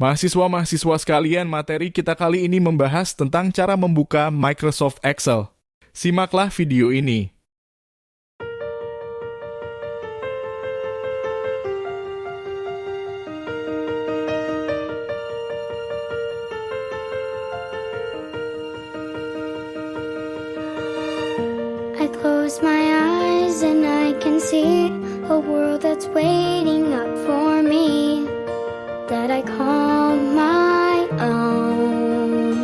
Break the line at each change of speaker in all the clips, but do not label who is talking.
Mahasiswa-mahasiswa sekalian, materi kita kali ini membahas tentang cara membuka Microsoft Excel. Simaklah video ini.
I close my eyes and I can see a world that's waiting up for me, that I call my own.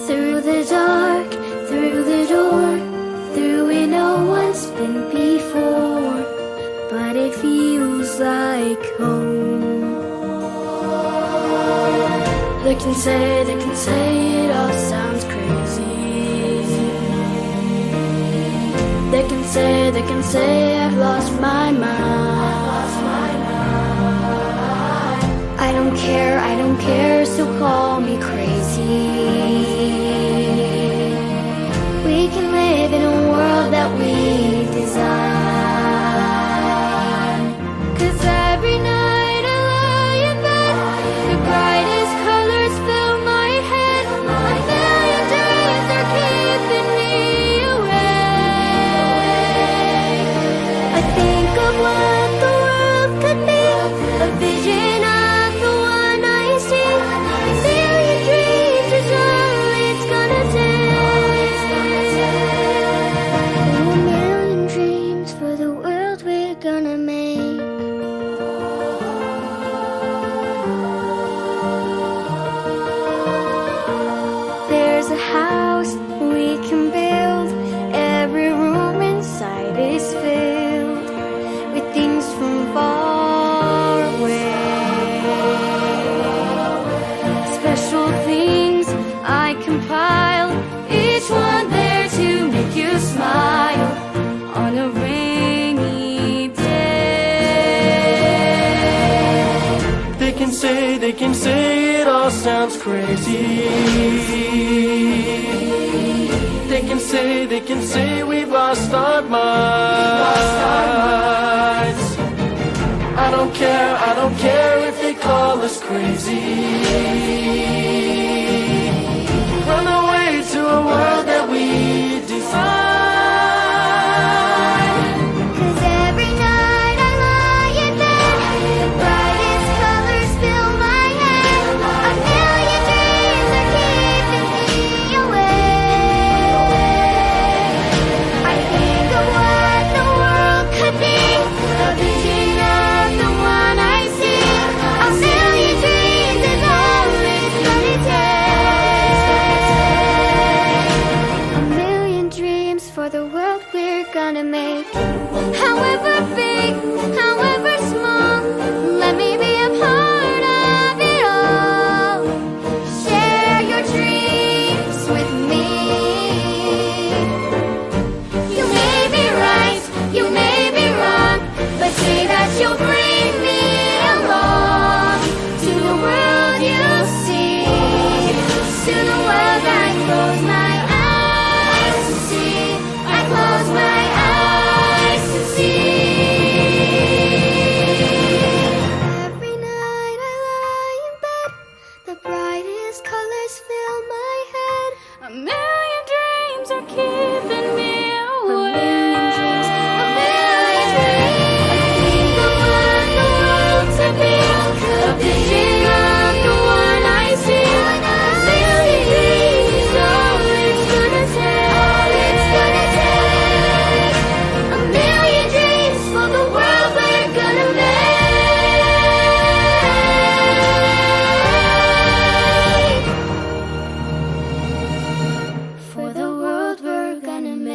Through the dark, through the door, through it no one's been before, but it feels like home. They can say it all sounds crazy. They can say I've lost my mind. I don't care, so call me crazy. We can live in a world that we design. 'Cause every night I lie in bed, the brightest colors fill my head. A million dreams are keeping me awake. I think of what the world could be, a vision of the one I see. A million dreams is all it's gonna take. A million dreams for the world we're gonna make. There's a house we can build. Every room inside is filled with things from far away. Special things I compile, each one there to make you smile on a rainy day.
They can say it all sounds crazy. They can say we've lost our minds. I don't care if they call us crazy. Run away to a world that we design.
'Cause every night I lie in bed, the brightest colors fill my head. A million dreams are keeping me awake. I think of what the world could be, a vision of the one I see. A million dreams is all it's gonna take. A million dreams for the world we're gonna make. However big, however small, let me be a part of it all. Share your dreams with me. You may be right, you may be wrong, but say that you'll bring me along to the world you'll see, to the world I close my eyes to see. I close my eyes to see. Every night I lie in bed, the brightest colors fill my head. A million dreams are keeping me awake. A million dreams. I think of what the world to be, a vision of the one I see. A million dreams is all it's gonna take. A million dreams for the world we're gonna make. For the world we're gonna make.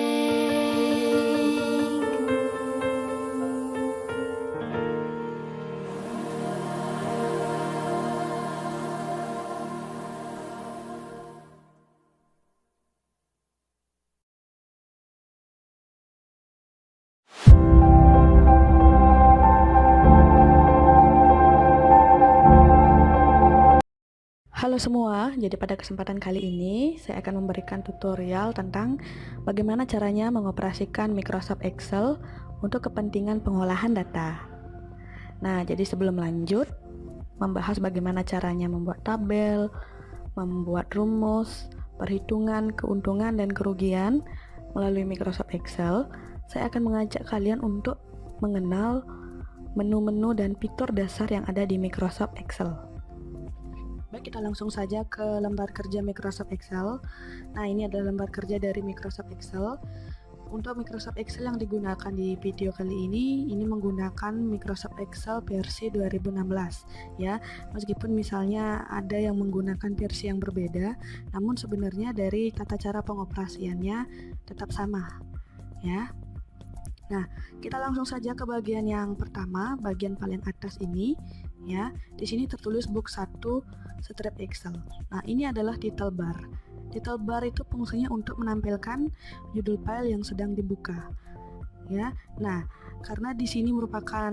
Halo semua, jadi pada kesempatan kali ini saya akan memberikan tutorial tentang bagaimana caranya mengoperasikan Microsoft Excel untuk kepentingan pengolahan data. Nah, jadi sebelum lanjut, membahas bagaimana caranya membuat tabel, membuat rumus, perhitungan keuntungan dan kerugian melalui Microsoft Excel. Saya akan mengajak kalian untuk mengenal menu-menu dan fitur dasar yang ada di Microsoft Excel. Baik, kita langsung saja ke lembar kerja Microsoft Excel. Nah, ini adalah lembar kerja dari Microsoft Excel. Untuk Microsoft Excel yang digunakan di video kali ini menggunakan Microsoft Excel versi 2016 ya. Meskipun misalnya ada yang menggunakan versi yang berbeda, namun sebenarnya dari tata cara pengoperasiannya tetap sama ya. Nah, kita langsung saja ke bagian yang pertama, bagian paling atas ini ya. Di sini tertulis book 1 strip Excel. Nah, ini adalah title bar. Title bar itu fungsinya untuk menampilkan judul file yang sedang dibuka. Ya. Nah, karena di sini merupakan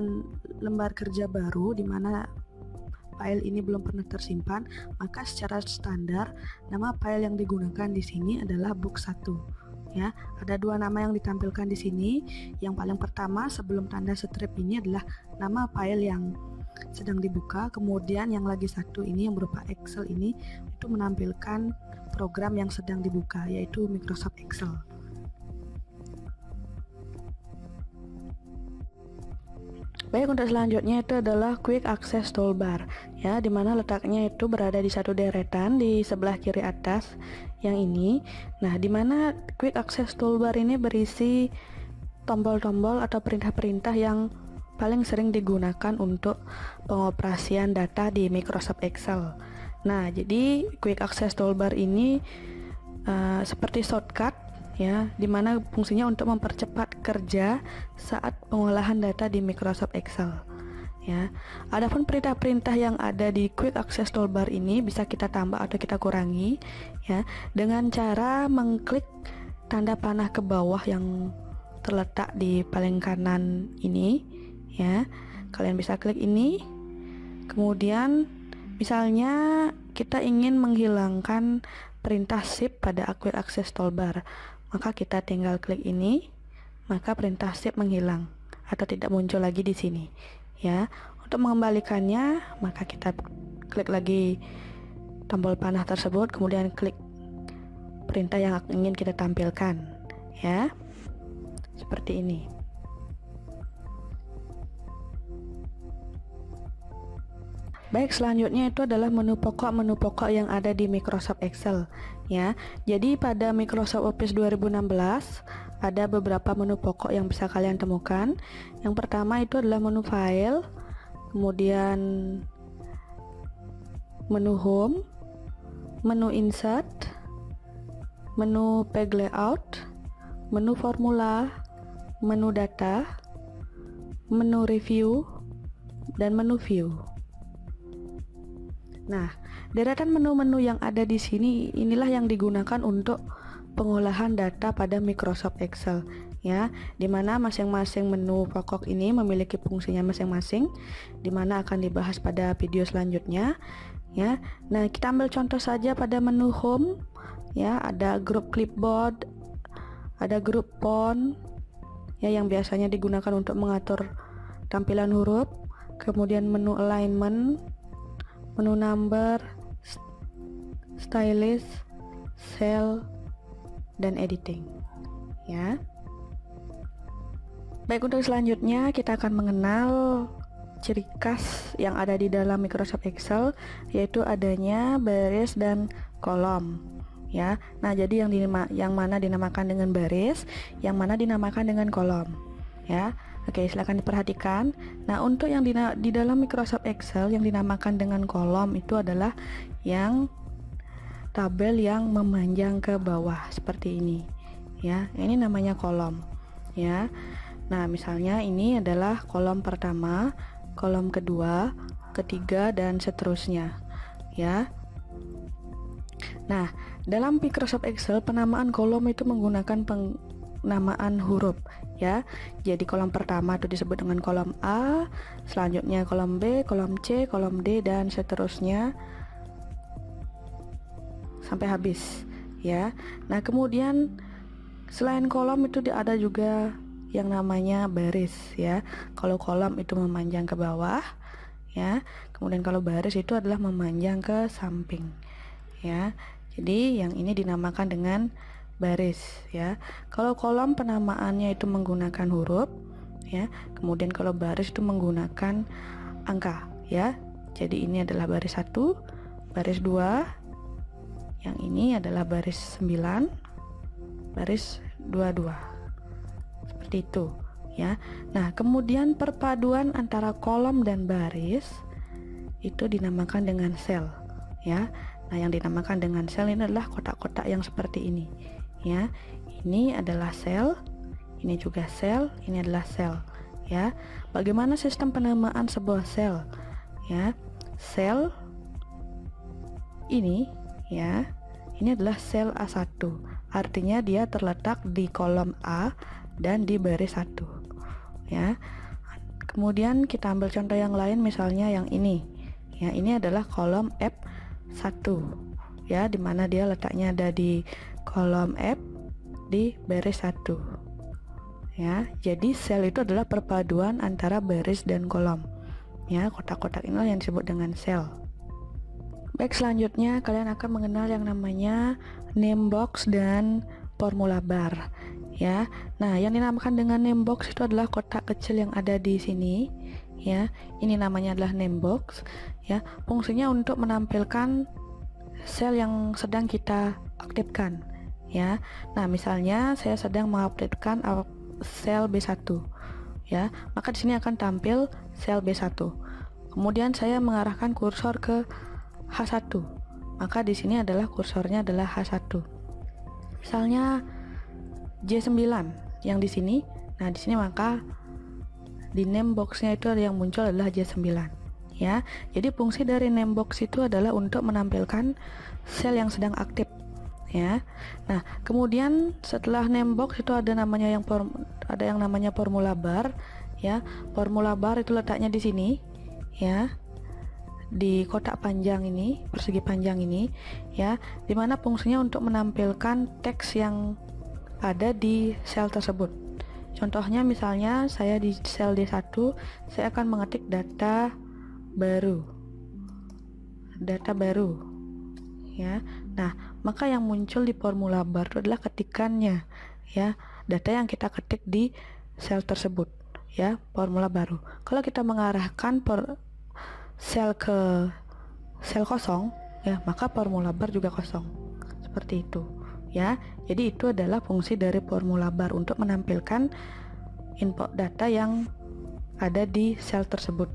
lembar kerja baru di mana file ini belum pernah tersimpan, maka secara standar nama file yang digunakan di sini adalah book 1. Ya, ada dua nama yang ditampilkan di sini. Yang paling pertama sebelum tanda strip ini adalah nama file yang sedang dibuka, kemudian yang lagi satu ini yang berupa Excel ini itu menampilkan program yang sedang dibuka, yaitu Microsoft Excel. Baik, untuk selanjutnya itu adalah Quick Access Toolbar ya, dimana letaknya itu berada di satu deretan di sebelah kiri atas yang ini. Nah, dimana Quick Access Toolbar ini berisi tombol-tombol atau perintah-perintah yang paling sering digunakan untuk pengoperasian data di Microsoft Excel. Nah, jadi Quick Access Toolbar ini seperti shortcut ya, dimana fungsinya untuk mempercepat kerja saat pengolahan data di Microsoft Excel ya. Adapun perintah-perintah yang ada di Quick Access Toolbar ini bisa kita tambah atau kita kurangi ya dengan cara mengklik tanda panah ke bawah yang terletak di paling kanan ini ya. Kalian bisa klik ini, kemudian misalnya kita ingin menghilangkan perintah shift pada Quick Access Toolbar, maka kita tinggal klik ini, maka perintah shift menghilang atau tidak muncul lagi di sini ya. Untuk mengembalikannya, maka kita klik lagi tombol panah tersebut, kemudian klik perintah yang ingin kita tampilkan ya, seperti ini. Baik, selanjutnya itu adalah menu pokok yang ada di Microsoft Excel ya. Jadi pada Microsoft Office 2016 ada beberapa menu pokok yang bisa kalian temukan. Yang pertama itu adalah menu file, kemudian menu home, menu insert, menu page layout, menu formula, menu data, menu review, dan menu view. Nah, deretan menu-menu yang ada di sini inilah yang digunakan untuk pengolahan data pada Microsoft Excel ya, dimana masing-masing menu pokok ini memiliki fungsinya masing-masing, dimana akan dibahas pada video selanjutnya ya. Nah, kita ambil contoh saja pada menu home ya, ada grup clipboard, ada grup font ya yang biasanya digunakan untuk mengatur tampilan huruf, kemudian menu alignment, menu number, stylist, cell, dan editing ya. Baik, untuk selanjutnya kita akan mengenal ciri khas yang ada di dalam Microsoft Excel, yaitu adanya baris dan kolom ya. Nah, jadi yang mana dinamakan dengan baris, yang mana dinamakan dengan kolom ya. Oke, silakan diperhatikan. Nah, untuk yang di dalam Microsoft Excel yang dinamakan dengan kolom itu adalah yang tabel yang memanjang ke bawah seperti ini ya. Ini namanya kolom ya. Nah, misalnya ini adalah kolom pertama, kolom kedua, ketiga, dan seterusnya ya. Nah, dalam Microsoft Excel penamaan kolom itu menggunakan penamaan huruf ya. Jadi kolom pertama itu disebut dengan kolom A, selanjutnya kolom B, kolom C, kolom D, dan seterusnya sampai habis ya. Nah, kemudian selain kolom itu ada juga yang namanya baris ya. Kalau kolom itu memanjang ke bawah ya. Kemudian kalau baris itu adalah memanjang ke samping, ya. Jadi yang ini dinamakan dengan baris, ya. Kalau kolom penamaannya itu menggunakan huruf, ya. Kemudian kalau baris itu menggunakan angka, ya. Jadi ini adalah baris 1, baris 2, yang ini adalah baris 9, baris 22. Seperti itu, ya. Nah, kemudian perpaduan antara kolom dan baris itu dinamakan dengan sel, ya. Nah, yang dinamakan dengan sel ini adalah kotak-kotak yang seperti ini, ya. Ini adalah sel, ini juga sel, ini adalah sel, ya. Bagaimana sistem penamaan sebuah sel, ya? Sel ini, ya, ini adalah sel A1, artinya dia terletak di kolom A dan di baris 1, ya. Kemudian kita ambil contoh yang lain, misalnya yang ini, ya. Ini adalah kolom F1, ya, dimana dia letaknya ada di kolom F di baris 1, ya. Jadi sel itu adalah perpaduan antara baris dan kolom, ya. Kotak-kotak inilah yang disebut dengan sel. Baik, selanjutnya kalian akan mengenal yang namanya name box dan formula bar, ya. Nah, yang dinamakan dengan name box itu adalah kotak kecil yang ada di sini, ya. Ini namanya adalah name box, ya. Fungsinya untuk menampilkan sel yang sedang kita aktifkan, ya. Nah, misalnya saya sedang mengaktifkan sel B1, ya. Maka di sini akan tampil sel B1. Kemudian saya mengarahkan kursor ke H1, maka di sini adalah kursornya adalah H1. Misalnya J9 yang di sini, nah di sini maka di name boxnya itu yang muncul adalah J9, ya. Jadi fungsi dari name box itu adalah untuk menampilkan sel yang sedang aktif, ya. Nah, kemudian setelah name box itu ada yang namanya formula bar, ya. Formula bar itu letaknya di sini, ya, di kotak panjang ini, persegi panjang ini, ya, dimana fungsinya untuk menampilkan teks yang ada di sel tersebut. Contohnya misalnya saya di sel D1, saya akan mengetik data baru, ya. Nah, maka yang muncul di formula bar itu adalah ketikannya, ya, data yang kita ketik di sel tersebut, ya, formula baru. Kalau kita mengarahkan sel ke sel kosong, ya, maka formula bar juga kosong, seperti itu, ya. Jadi itu adalah fungsi dari formula bar untuk menampilkan input data yang ada di sel tersebut,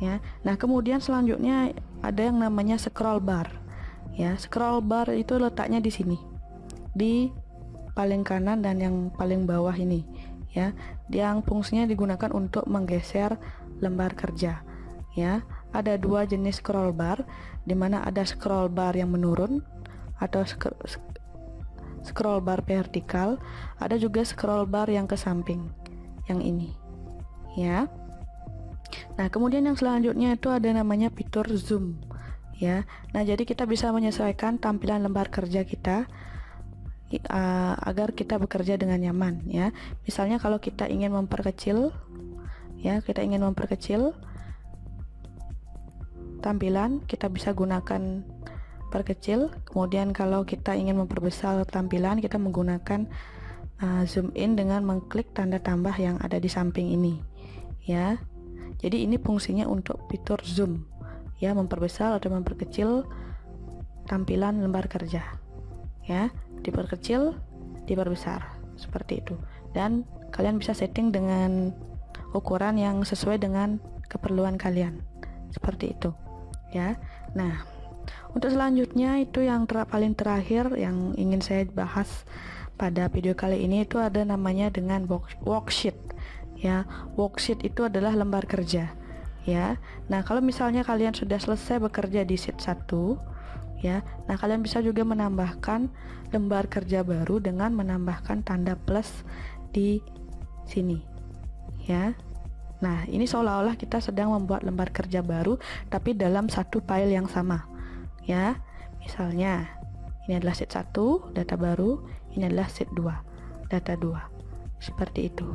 ya. Nah, kemudian selanjutnya ada yang namanya scroll bar, ya. Scroll bar itu letaknya di sini, di paling kanan dan yang paling bawah ini, ya, yang fungsinya digunakan untuk menggeser lembar kerja, ya. Ada dua jenis scroll bar, dimana ada scroll bar yang menurun atau scroll bar vertikal, ada juga scroll bar yang ke samping, yang ini, ya. Nah, kemudian yang selanjutnya itu ada namanya fitur zoom, ya. Nah, jadi kita bisa menyesuaikan tampilan lembar kerja kita agar kita bekerja dengan nyaman, ya. Misalnya kalau kita ingin memperkecil, ya, tampilan, kita bisa gunakan perkecil. Kemudian kalau kita ingin memperbesar tampilan, kita menggunakan zoom in dengan mengklik tanda tambah yang ada di samping ini, ya. Jadi ini fungsinya untuk fitur zoom, ya, memperbesar atau memperkecil tampilan lembar kerja, ya, diperkecil, diperbesar, seperti itu. Dan kalian bisa setting dengan ukuran yang sesuai dengan keperluan kalian, seperti itu, ya. Nah, untuk selanjutnya itu yang paling terakhir yang ingin saya bahas pada video kali ini itu ada namanya dengan worksheet, ya. Worksheet itu adalah lembar kerja, ya. Nah, kalau misalnya kalian sudah selesai bekerja di sheet 1, ya, nah kalian bisa juga menambahkan lembar kerja baru dengan menambahkan tanda plus di sini, ya. Nah, ini seolah-olah kita sedang membuat lembar kerja baru tapi dalam satu file yang sama, ya. Misalnya ini adalah sheet 1 data baru, ini adalah sheet 2 data 2, seperti itu.